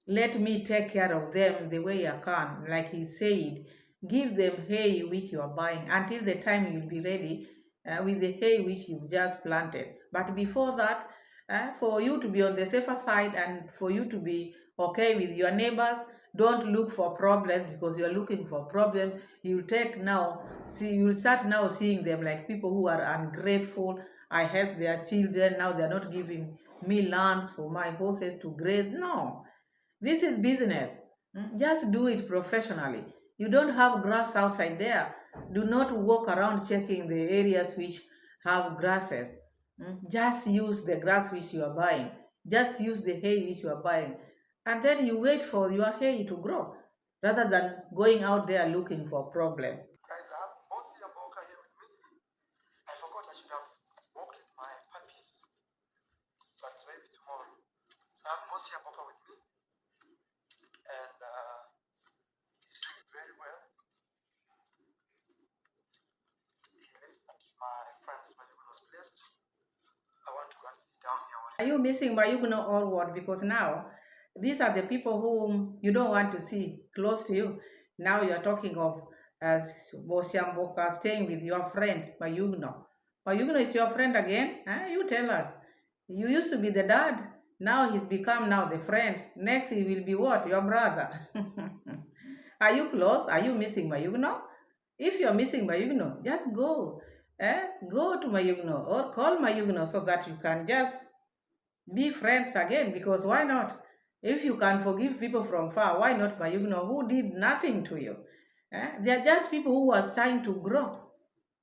Let me take care of them the way I can. Like he said, give them hay which you are buying until the time you'll be ready with the hay which you've just planted. But before that, for you to be on the safer side and for you to be okay with your neighbors, don't look for problems, because you're looking for problems. You'll start now seeing them like people who are ungrateful. I help their children, now they're not giving me lands for my horses to graze. No, this is business. Just do it professionally. You don't have grass outside there. Do not walk around checking the areas which have grasses. Just use the grass which you are buying. Just use the hay which you are buying. And then you wait for your hay to grow rather than going out there looking for a problem. Guys, I have Mosi and Boka here with me. I forgot I should have walked with my puppies, but maybe tomorrow. So I have Mosi and Boka with me, and he's doing very well. He lives at my friend's Mayugno's place. I want to go and sit down here. Are you missing Mayugno or what? Because now these are the people whom you don't want to see close to you. Now you are talking of as Bosiamboka staying with your friend Mayugno. Mayugno is your friend again? You tell us. You used to be the dad. Now he's become now the friend. Next he will be what? Your brother. Are you close? Are you missing Mayugno? If you're missing Mayugno, just go. Go to Mayugno or call Mayugno so that you can just be friends again, because why not? If you can forgive people from far, why not Mayugno, who did nothing to you? They are just people who are trying to grow.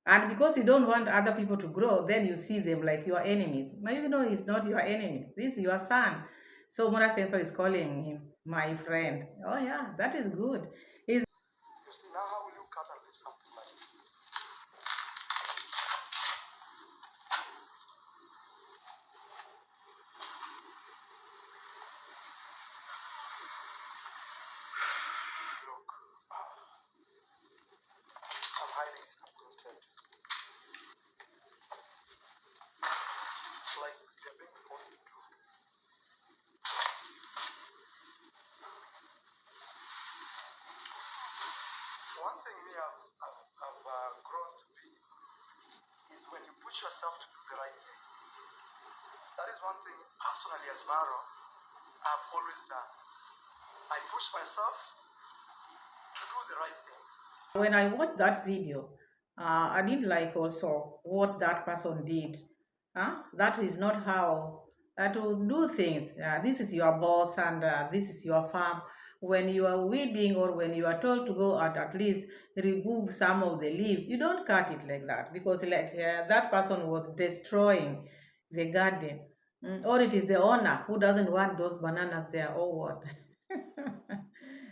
And because you don't want other people to grow, then you see them like your enemies. Mayugno is not your enemy. This is your son. So Muraseno is calling him my friend. Oh yeah, that is good. He's You see, now how will you cut and leave something like this? Look, I'm hiding something too. It's like they're being forced to do. One thing me I've grown to be is when you push yourself to do the right thing. That is one thing personally as Maro I've always done. I push myself to do the right thing. when I watched that video, I didn't like also what that person did. That is not how to do things. This is your boss and this is your farm. When you are weeding or when you are told to go out, at least remove some of the leaves, you don't cut it like that because like that person was destroying the garden. Or it is the owner who doesn't want those bananas there or what.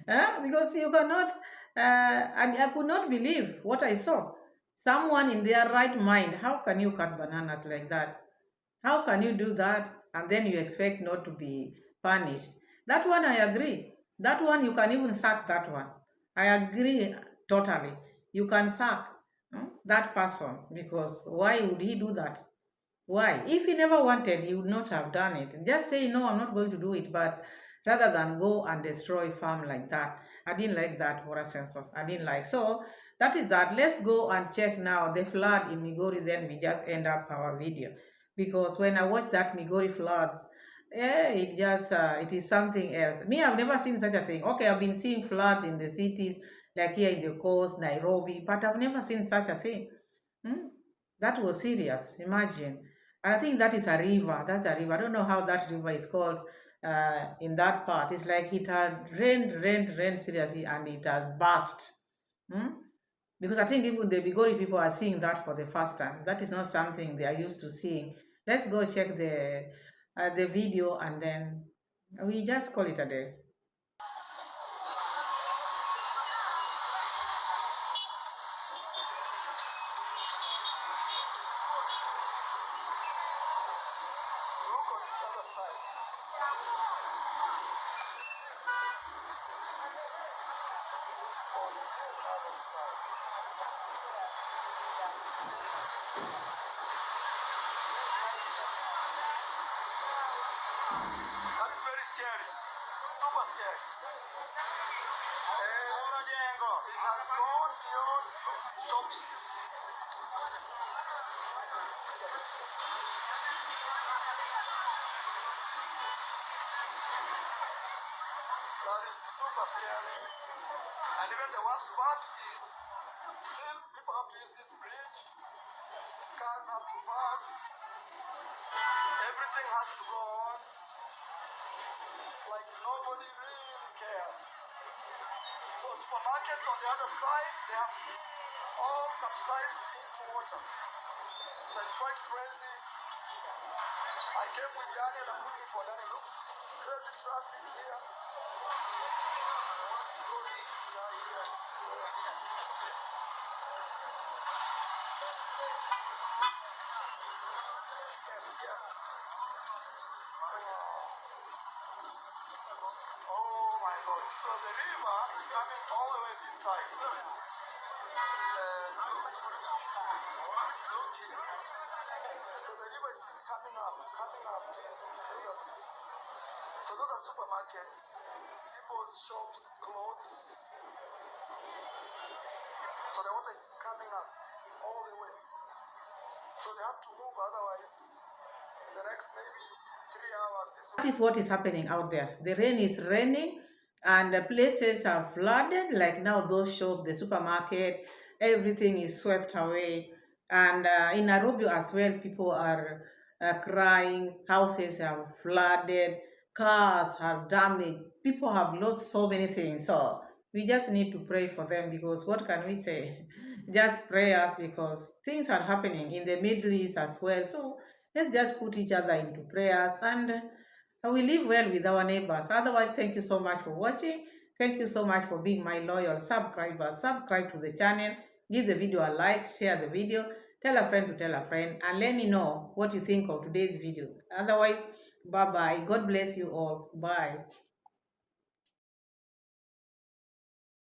Because you cannot, and I could not believe what I saw. Someone in their right mind, how can you cut bananas like that? How can you do that and then you expect not to be punished? That one I agree. That one you can even sack that one. I agree totally. You can sack that person because why would he do that? Why? If he never wanted, he would not have done it. Just say, no, I'm not going to do it. But rather than go and destroy farm like that, I didn't like that Muraseno. I didn't like. So that is that. Let's go and check now the flood in Migori. Then we just end up our video. Because when I watched that Migori floods, it is something else. Me, I've never seen such a thing. Okay, I've been seeing floods in the cities, like here in the coast, Nairobi, but I've never seen such a thing. Hmm? That was serious. Imagine. And I think that is a river. That's a river. I don't know how that river is called in that part. It's like it had rained seriously and it has burst. Hmm? Because I think even the Bigori people are seeing that for the first time. That is not something they are used to seeing. Let's go check the video and then we just call it a day. Look on this other side. On this other side. That is very scary. Super scary. It has gone beyond shops. That is super scary. And even the worst part is still people have to use this bridge. Cars have to pass. Everything has to go on. Like nobody really cares. So supermarkets on the other side, they have all capsized into water. So it's quite crazy. I came with Daniel, I'm looking for Daniel. Look, crazy traffic here. Goes right here. Yes, yes. Oh my God. So the river is coming all the way this side. Look here. So the river is coming up. Look at this. So those are supermarkets, people's shops, clothes. So the water is coming up all the way. So they have to move, otherwise, in the next maybe 3 hours, this will. That is what is happening out there. The rain is raining and the places are flooded. Like now, those shops, the supermarket, everything is swept away. And in Nairobi as well, people are crying. Houses are flooded. Cars are damaged. People have lost so many things. So we just need to pray for them because what can we say? Just prayers because things are happening in the Middle East as well. So let's just put each other into prayers and and we live well with our neighbors. Otherwise, thank you so much for watching. Thank you so much for being my loyal subscribers. Subscribe to the channel, give the video a like, share the video, tell a friend to tell a friend, and let me know what you think of today's videos. Otherwise, bye bye. God bless you all. Bye.